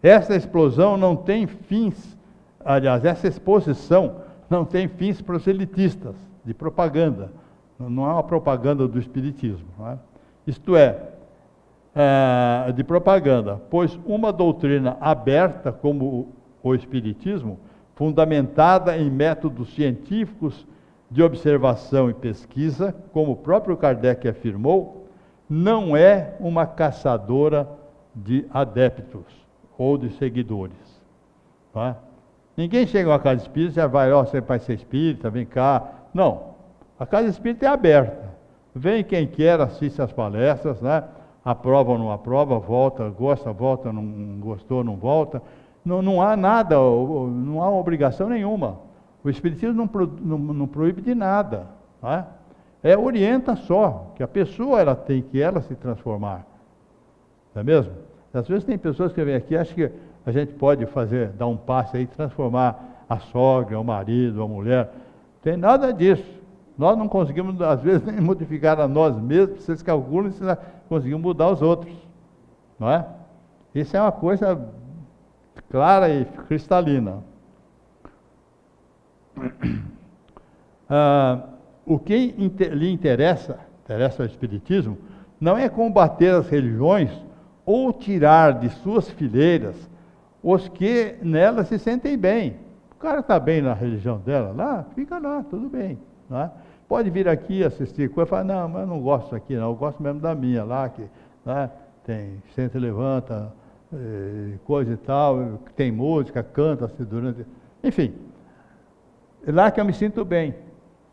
Essa explosão não tem fins, aliás, essa exposição não tem fins proselitistas, de propaganda. Não é uma propaganda do Espiritismo. Não é? Isto é, de propaganda, pois uma doutrina aberta como o Espiritismo, fundamentada em métodos científicos de observação e pesquisa, como o próprio Kardec afirmou, não é uma caçadora de adeptos ou de seguidores. Não é? Ninguém chega a uma casa espírita e já vai, você vai ser espírita, vem cá. Não, a casa espírita é aberta. Vem quem quer, assiste às palestras, né? Aprova ou não aprova, volta, gosta, volta, não gostou, não volta. Não há nada, não há obrigação nenhuma. O Espiritismo não proíbe de nada. Não é? Orienta só, que a pessoa ela tem que se transformar. Não é mesmo? Às vezes tem pessoas que vêm aqui e acham que a gente pode dar um passe aí, transformar a sogra, o marido, a mulher. Não tem nada disso. Nós não conseguimos, às vezes, nem modificar a nós mesmos, vocês calculam se conseguimos mudar os outros. Não é? Isso é uma coisa clara e cristalina. O que lhe interessa ao Espiritismo, não é combater as religiões ou tirar de suas fileiras os que nelas se sentem bem. O cara está bem na religião dela, lá, fica lá, tudo bem. Não é? Pode vir aqui assistir coisa e falar, não, mas eu não gosto aqui não, eu gosto mesmo da minha lá, que tem senta e levanta, coisa e tal, tem música, canta-se durante... Enfim, é lá que eu me sinto bem,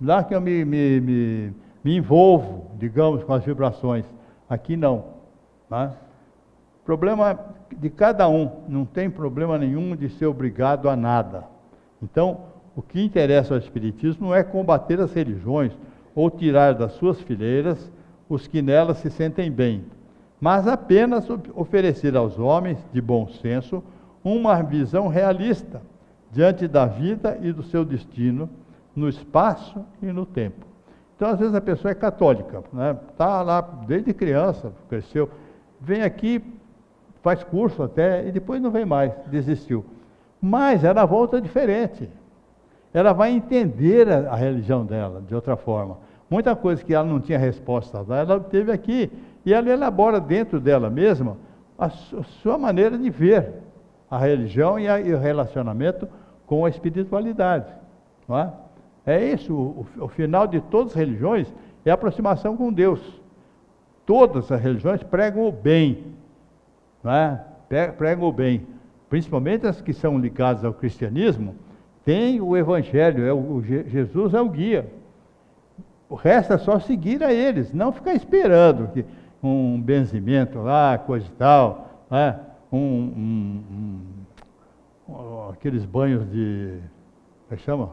lá que eu me envolvo, digamos, com as vibrações. Aqui não. Tá? Problema de cada um, não tem problema nenhum de ser obrigado a nada. Então, o que interessa ao Espiritismo não é combater as religiões ou tirar das suas fileiras os que nelas se sentem bem, mas apenas oferecer aos homens de bom senso uma visão realista diante da vida e do seu destino no espaço e no tempo, Então, às vezes, a pessoa é católica, né? Está lá desde criança, cresceu, vem aqui, faz curso até, e depois não vem mais, desistiu. Mas ela volta diferente. Ela vai entender a religião dela de outra forma. Muita coisa que ela não tinha resposta, ela teve aqui, e ela elabora dentro dela mesma a sua maneira de ver a religião e o relacionamento com a espiritualidade. Não é? É isso, o final de todas as religiões é a aproximação com Deus. Todas as religiões pregam o bem, não é? Pregam o bem. Principalmente as que são ligadas ao cristianismo, tem o Evangelho, Jesus é o guia. O resto é só seguir a eles, não ficar esperando que um benzimento lá, coisa e tal, né? Aqueles banhos de... como é que chama?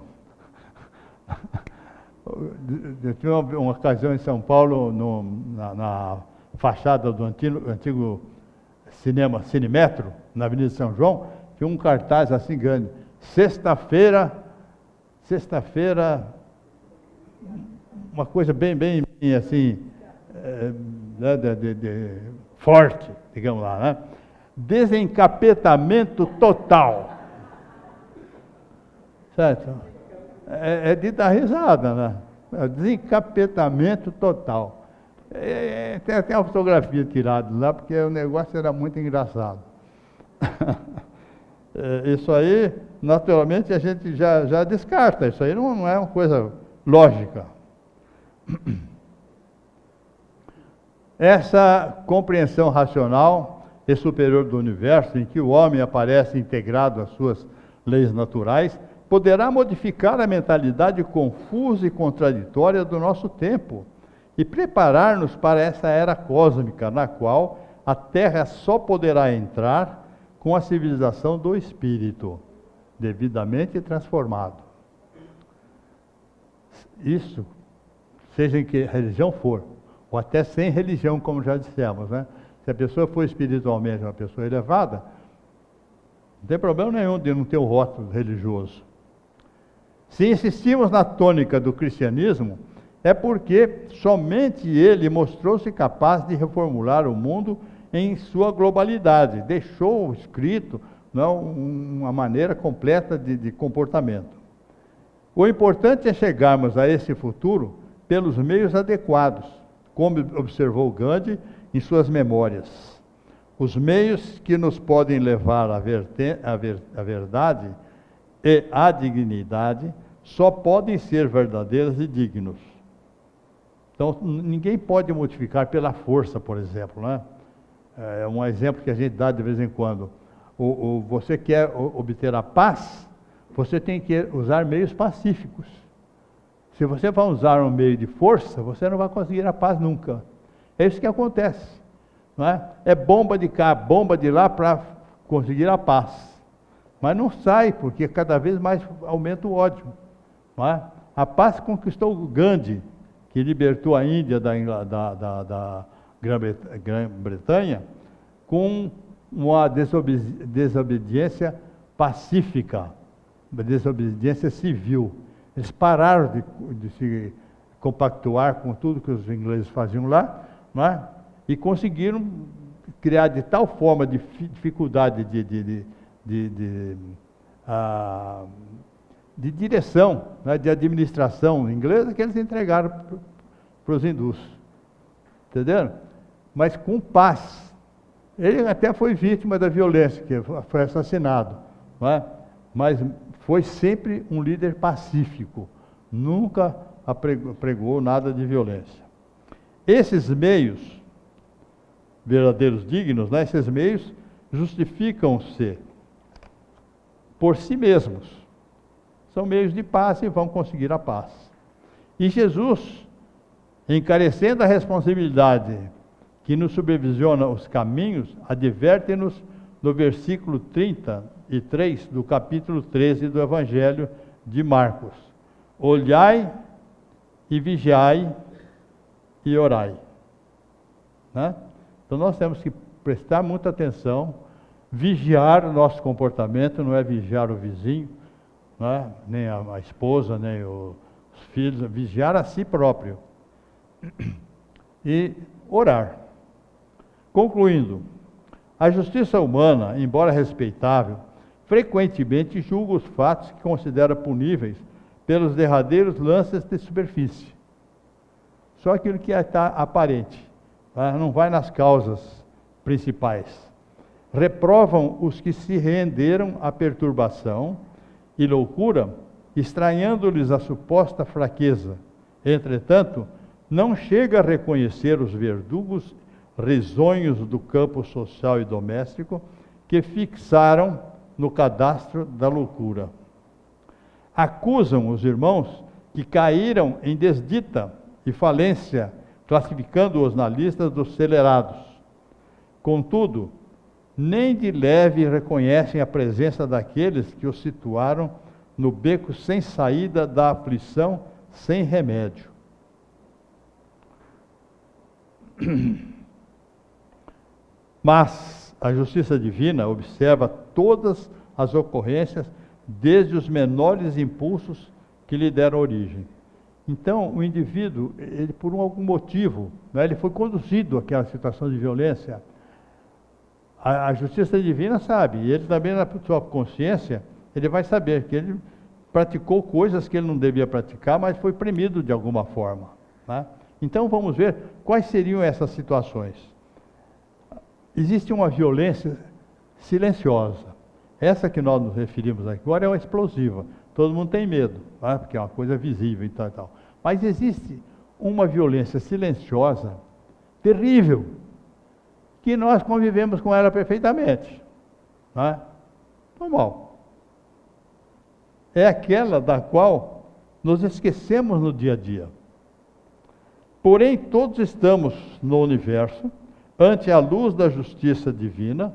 Eu tive uma ocasião em São Paulo, na fachada do antigo cinema Cinemetro, na Avenida São João, tinha um cartaz assim grande, sexta-feira, uma coisa bem assim, forte, digamos lá, né? Desencapetamento total. Certo? É de dar risada, né? Desencapetamento total. Tem até uma fotografia tirada lá, porque o negócio era muito engraçado. Isso aí, naturalmente, a gente já descarta. Isso aí não é uma coisa lógica. Essa compreensão racional e superior do universo, em que o homem aparece integrado às suas leis naturais, poderá modificar a mentalidade confusa e contraditória do nosso tempo e preparar-nos para essa era cósmica, na qual a Terra só poderá entrar com a civilização do Espírito, devidamente transformado. Isso, seja em que religião for, ou até sem religião, como já dissemos, né? Se a pessoa for espiritualmente uma pessoa elevada, não tem problema nenhum de não ter o rótulo religioso. Se insistimos na tônica do cristianismo, é porque somente ele mostrou-se capaz de reformular o mundo em sua globalidade, deixou escrito uma maneira completa de comportamento. O importante é chegarmos a esse futuro pelos meios adequados, como observou Gandhi em suas memórias. Os meios que nos podem levar à verdade e à dignidade só podem ser verdadeiros e dignos. Então, ninguém pode modificar pela força, por exemplo, né? É um exemplo que a gente dá de vez em quando. Você quer obter a paz, você tem que usar meios pacíficos. Se você vai usar um meio de força, você não vai conseguir a paz nunca. É isso que acontece, não é? É bomba de cá, bomba de lá para conseguir a paz. Mas não sai, porque cada vez mais aumenta o ódio, não é? A paz conquistou Gandhi, que libertou a Índia da Grã-Bretanha, com uma desobediência pacífica, uma desobediência civil. Eles pararam de se compactuar com tudo que os ingleses faziam lá, não é? E conseguiram criar de tal forma de dificuldade de direção, né, de administração inglesa, que eles entregaram para os hindus. Entenderam? Mas com paz. Ele até foi vítima da violência, que foi assassinado, não é? Mas foi sempre um líder pacífico, nunca pregou nada de violência. Esses meios, verdadeiros dignos, né, esses meios justificam-se por si mesmos. São meios de paz e vão conseguir a paz. E Jesus, encarecendo a responsabilidade que nos supervisiona os caminhos, adverte-nos no versículo 33 do capítulo 13 do Evangelho de Marcos: olhai e vigiai e orai. Né? Então nós temos que prestar muita atenção, vigiar o nosso comportamento, não é vigiar o vizinho, não é? Nem a esposa, nem o os filhos, vigiar a si próprio e orar. Concluindo, a justiça humana, embora respeitável, frequentemente julga os fatos que considera puníveis pelos derradeiros lances de superfície. Só aquilo que está aparente, tá? Não vai nas causas principais. Reprovam os que se renderam à perturbação e loucura, estranhando-lhes a suposta fraqueza. Entretanto, não chega a reconhecer os verdugos risonhos do campo social e doméstico que fixaram no cadastro da loucura. Acusam os irmãos que caíram em desdita e falência, classificando-os na lista dos celerados. Contudo, nem de leve reconhecem a presença daqueles que os situaram no beco sem saída da aflição, sem remédio. Mas a justiça divina observa todas as ocorrências, desde os menores impulsos que lhe deram origem. Então, o indivíduo, ele por algum motivo, né, ele foi conduzido àquela situação de violência. A justiça divina sabe, e ele também na sua consciência, ele vai saber que ele praticou coisas que ele não devia praticar, mas foi premido de alguma forma, né? Então, vamos ver quais seriam essas situações. Existe uma violência silenciosa. Essa que nós nos referimos agora é uma explosiva. Todo mundo tem medo, tá? Porque é uma coisa visível e tal, e tal. Mas existe uma violência silenciosa, terrível, que nós convivemos com ela perfeitamente. Tá? Normal. É aquela da qual nos esquecemos no dia a dia. Porém, todos estamos no universo, ante a luz da justiça divina,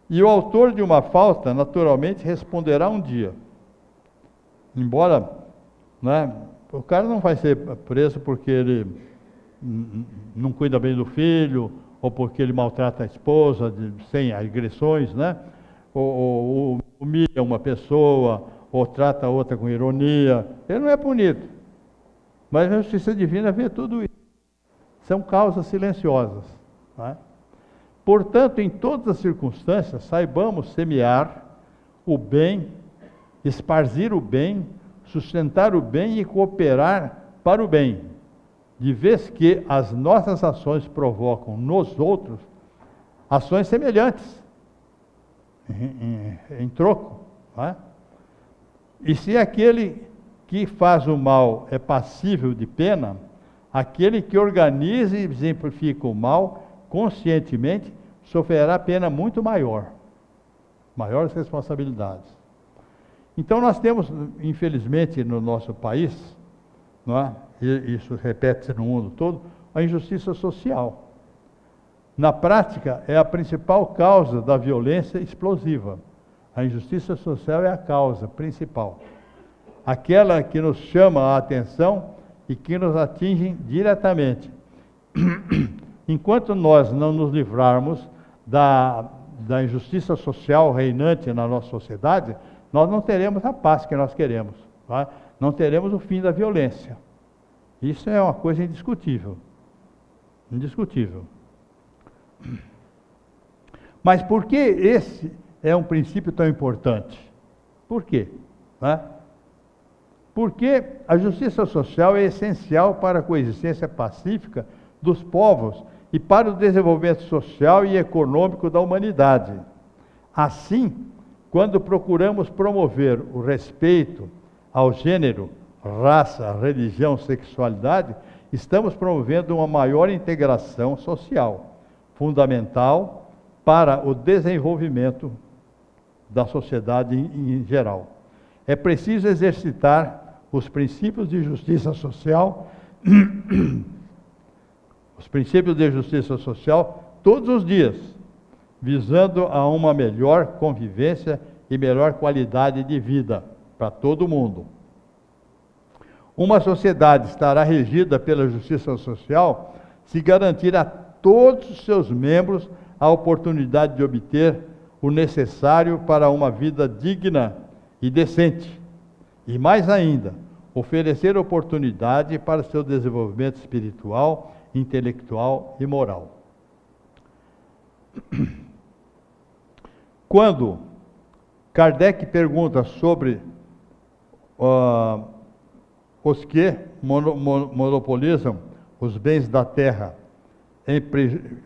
e o autor de uma falta, naturalmente, responderá um dia. Embora, né, o cara não vai ser preso porque ele não cuida bem do filho, ou porque ele maltrata a esposa, sem agressões, né? Ou humilha uma pessoa, ou trata a outra com ironia. Ele não é punido. Mas a justiça divina vê tudo isso. São causas silenciosas. Né? Portanto, em todas as circunstâncias, saibamos semear o bem, esparzir o bem, sustentar o bem e cooperar para o bem, de vez que as nossas ações provocam nos outros ações semelhantes, em troco. Não é? E se aquele que faz o mal é passível de pena, aquele que organiza e exemplifica o mal conscientemente sofrerá pena muito maior, maiores responsabilidades. Então nós temos, infelizmente, no nosso país, não é? E isso repete-se no mundo todo, a injustiça social. Na prática, é a principal causa da violência explosiva. A injustiça social é a causa principal. Aquela que nos chama a atenção e que nos atinge diretamente. Enquanto nós não nos livrarmos da injustiça social reinante na nossa sociedade, nós não teremos a paz que nós queremos. Tá? Não teremos o fim da violência. Isso é uma coisa indiscutível. Indiscutível. Mas por que esse é um princípio tão importante? Por quê? Né? Porque a justiça social é essencial para a coexistência pacífica dos povos e para o desenvolvimento social e econômico da humanidade. Assim, quando procuramos promover o respeito ao gênero, raça, religião, sexualidade, estamos promovendo uma maior integração social, fundamental para o desenvolvimento da sociedade em geral. É preciso exercitar os princípios de justiça social, todos os dias, visando a uma melhor convivência e melhor qualidade de vida para todo mundo. Uma sociedade estará regida pela justiça social se garantir a todos os seus membros a oportunidade de obter o necessário para uma vida digna e decente. E mais ainda, oferecer oportunidade para seu desenvolvimento espiritual, intelectual e moral. Quando Kardec pergunta sobre os que monopolizam os bens da terra,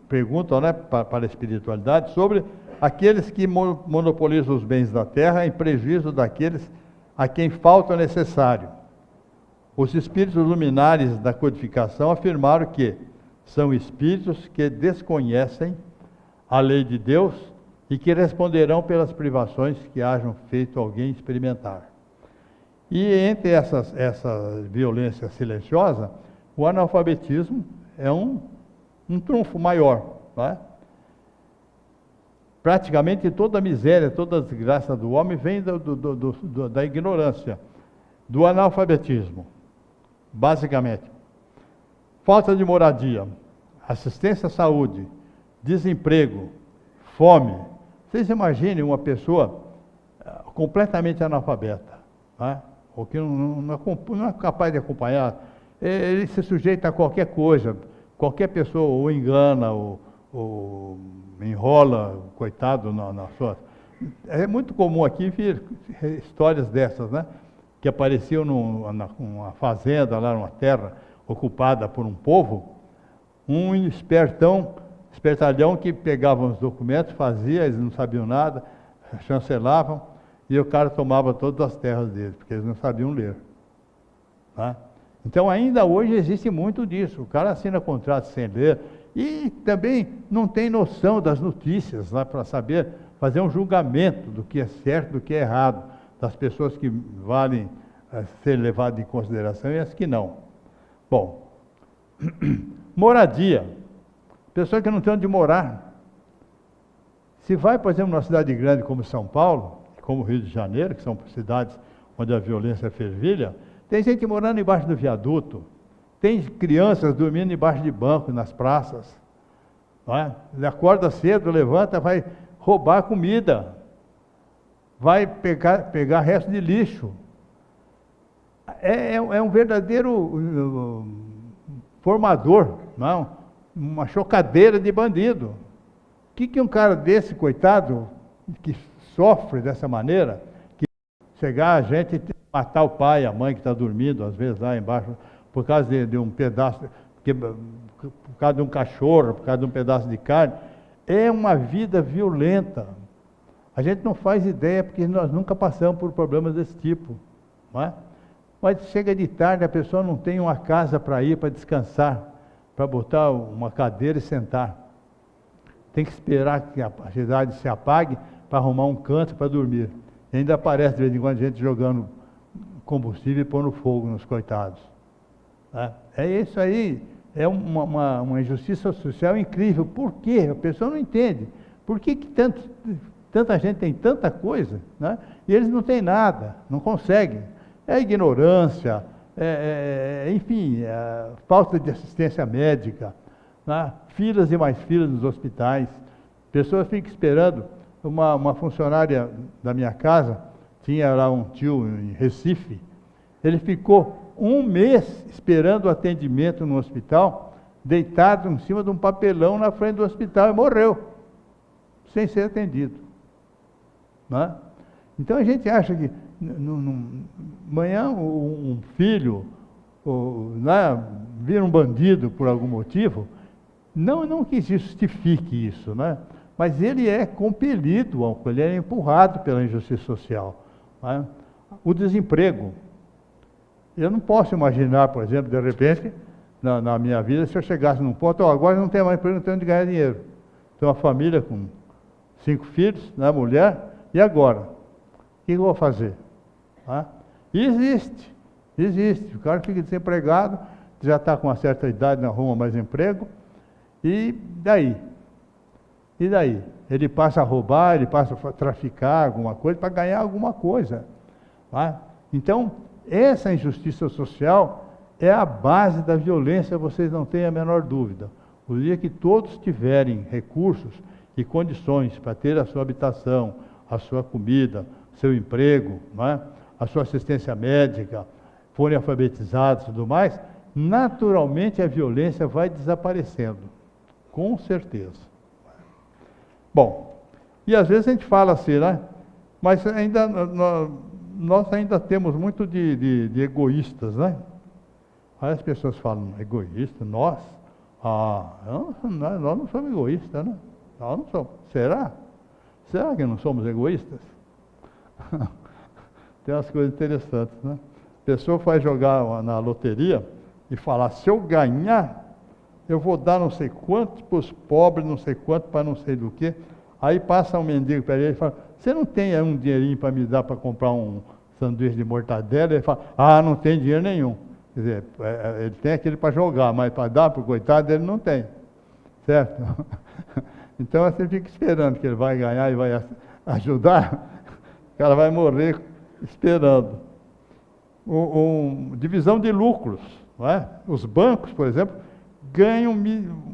perguntam, né, para a espiritualidade, sobre aqueles que monopolizam os bens da terra em prejuízo daqueles a quem falta o necessário. Os espíritos luminares da codificação afirmaram que são espíritos que desconhecem a lei de Deus e que responderão pelas privações que hajam feito alguém experimentar. E entre essa violência silenciosa, o analfabetismo é um trunfo maior, não é? Praticamente toda a miséria, toda a desgraça do homem vem da ignorância, do analfabetismo, basicamente. Falta de moradia, assistência à saúde, desemprego, fome. Vocês imaginem uma pessoa completamente analfabeta, não é? Ou que não é capaz de acompanhar, ele se sujeita a qualquer coisa, qualquer pessoa ou engana, ou enrola, coitado, na sua... É muito comum aqui ver histórias dessas, né? Que apareciam numa fazenda, lá numa terra ocupada por um povo, um espertalhão que pegava os documentos, fazia, eles não sabiam nada, chancelavam, e o cara tomava todas as terras deles, porque eles não sabiam ler. Tá? Então, ainda hoje existe muito disso. O cara assina contrato sem ler e também não tem noção das notícias lá para saber fazer um julgamento do que é certo, do que é errado, das pessoas que valem ser levadas em consideração e as que não. Bom, moradia. Pessoa que não tem onde morar. Se vai, por exemplo, numa cidade grande como São Paulo, como Rio de Janeiro, que são cidades onde a violência fervilha, tem gente morando embaixo do viaduto, tem crianças dormindo embaixo de banco nas praças. Não é? Ele acorda cedo, levanta, vai roubar comida, vai pegar resto de lixo. É um verdadeiro formador, não? Uma chocadeira de bandido. O que um cara desse, coitado, que sofre dessa maneira, que chegar a gente e matar o pai, a mãe que está dormindo, às vezes lá embaixo, por causa de um pedaço, por causa de um cachorro, por causa de um pedaço de carne, é uma vida violenta. A gente não faz ideia, porque nós nunca passamos por problemas desse tipo, não é? Mas chega de tarde, a pessoa não tem uma casa para ir, para descansar, para botar uma cadeira e sentar. Tem que esperar que a cidade se apague para arrumar um canto para dormir. E ainda aparece de vez em quando gente jogando combustível e pondo fogo nos coitados. É isso aí, é uma injustiça social incrível. Por quê? A pessoa não entende. Por que tanta gente tem tanta coisa, né? E eles não têm nada, não conseguem. É ignorância, enfim, falta de assistência médica, né? Filas e mais filas nos hospitais. Pessoas ficam esperando. Uma funcionária da minha casa, tinha lá um tio em Recife, ele ficou 1 mês esperando o atendimento no hospital, deitado em cima de um papelão na frente do hospital e morreu, sem ser atendido. Né? Então a gente acha que amanhã um filho né, vira um bandido por algum motivo, não que justifique isso, né? Mas ele é compelido, ele é empurrado pela injustiça social. Né? O desemprego. Eu não posso imaginar, por exemplo, de repente, na minha vida, se eu chegasse num ponto, agora não tenho mais emprego, não tenho onde ganhar dinheiro. Tenho uma família com 5 filhos, né, mulher, e agora? O que eu vou fazer? Né? E existe. O cara fica desempregado, já está com uma certa idade, não arruma mais emprego, e daí? E daí? Ele passa a roubar, ele passa a traficar alguma coisa para ganhar alguma coisa. Tá? Então, essa injustiça social é a base da violência, vocês não têm a menor dúvida. O dia que todos tiverem recursos e condições para ter a sua habitação, a sua comida, seu emprego, não é? A sua assistência médica, forem alfabetizados e tudo mais, naturalmente a violência vai desaparecendo, com certeza. Bom, e às vezes a gente fala assim, né? Mas ainda, nós ainda temos muito de egoístas, né? Aí as pessoas falam, egoísta? Nós? Nós não somos egoístas, né? Nós não somos. Será? Será que não somos egoístas? Tem umas coisas interessantes, né? A pessoa vai jogar na loteria e falar, se eu ganhar, eu vou dar não sei quanto para os pobres, não sei quanto para não sei do que. Aí passa um mendigo para ele e fala, você não tem um dinheirinho para me dar para comprar um sanduíche de mortadela? Ele fala, não tem dinheiro nenhum. Quer dizer, ele tem aquele para jogar, mas para dar para o coitado ele não tem. Certo? Então você fica esperando que ele vai ganhar e vai ajudar, o cara vai morrer esperando. Divisão de lucros, não é? Os bancos, por exemplo, ganham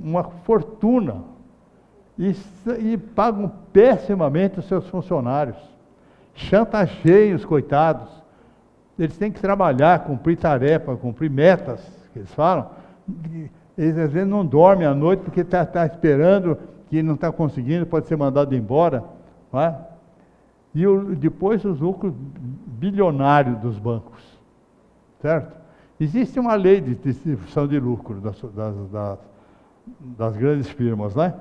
uma fortuna e pagam pessimamente os seus funcionários, chantageiam os coitados. Eles têm que trabalhar, cumprir tarefa, cumprir metas, que eles falam. Eles às vezes não dormem à noite porque está esperando, que não está conseguindo, pode ser mandado embora, não é? E depois os lucros bilionários dos bancos, certo? Existe uma lei de distribuição de lucro das grandes firmas, né?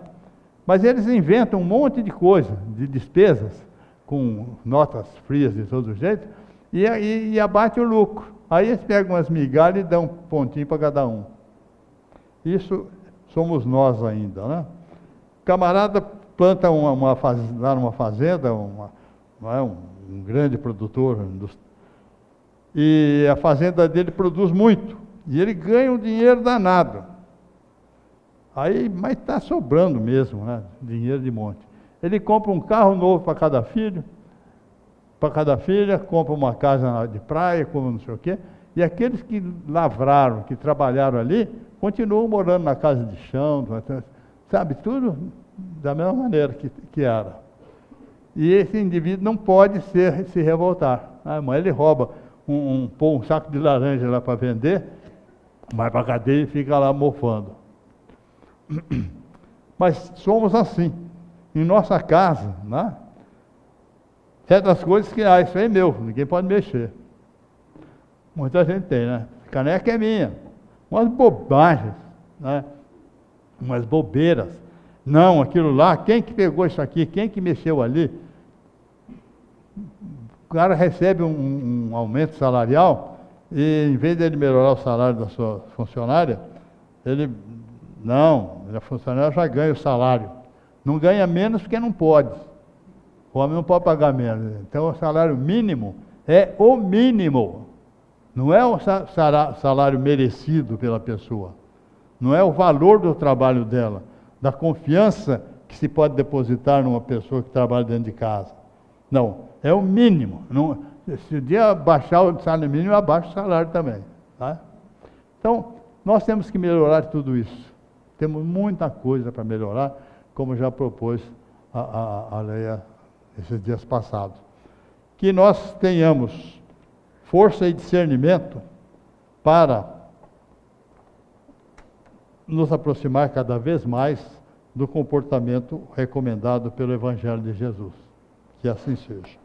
Mas eles inventam um monte de coisa, de despesas, com notas frias de todo jeito, e abate o lucro. Aí eles pegam umas migalhas e dão um pontinho para cada um. Isso somos nós ainda, né? O camarada planta lá numa fazenda, um grande produtor, e a fazenda dele produz muito, e ele ganha um dinheiro danado. Aí, mas está sobrando mesmo, né? Dinheiro de monte. Ele compra um carro novo para cada filho, para cada filha, compra uma casa de praia, como não sei o quê, e aqueles que lavraram, que trabalharam ali, continuam morando na casa de chão, sabe, tudo da mesma maneira que era. E esse indivíduo não pode se revoltar. Mas ele rouba um saco de laranja lá para vender, vai para a cadeia e fica lá mofando. Mas somos assim. Em nossa casa, né? Certas coisas que, isso aí é meu, ninguém pode mexer. Muita gente tem, né? Caneca é minha. Umas bobagens, né? Umas bobeiras. Não, aquilo lá, quem que pegou isso aqui? Quem que mexeu ali? O cara recebe um aumento salarial e, em vez de ele melhorar o salário da sua funcionária, a funcionária já ganha o salário. Não ganha menos porque não pode. O homem não pode pagar menos. Então, o salário mínimo é o mínimo. Não é o salário merecido pela pessoa. Não é o valor do trabalho dela, da confiança que se pode depositar numa pessoa que trabalha dentro de casa. Não, é o mínimo. Se o dia baixar o salário mínimo, abaixa o salário também. Tá? Então, nós temos que melhorar tudo isso. Temos muita coisa para melhorar, como já propôs a lei esses dias passados. Que nós tenhamos força e discernimento para nos aproximar cada vez mais do comportamento recomendado pelo Evangelho de Jesus. Que assim seja.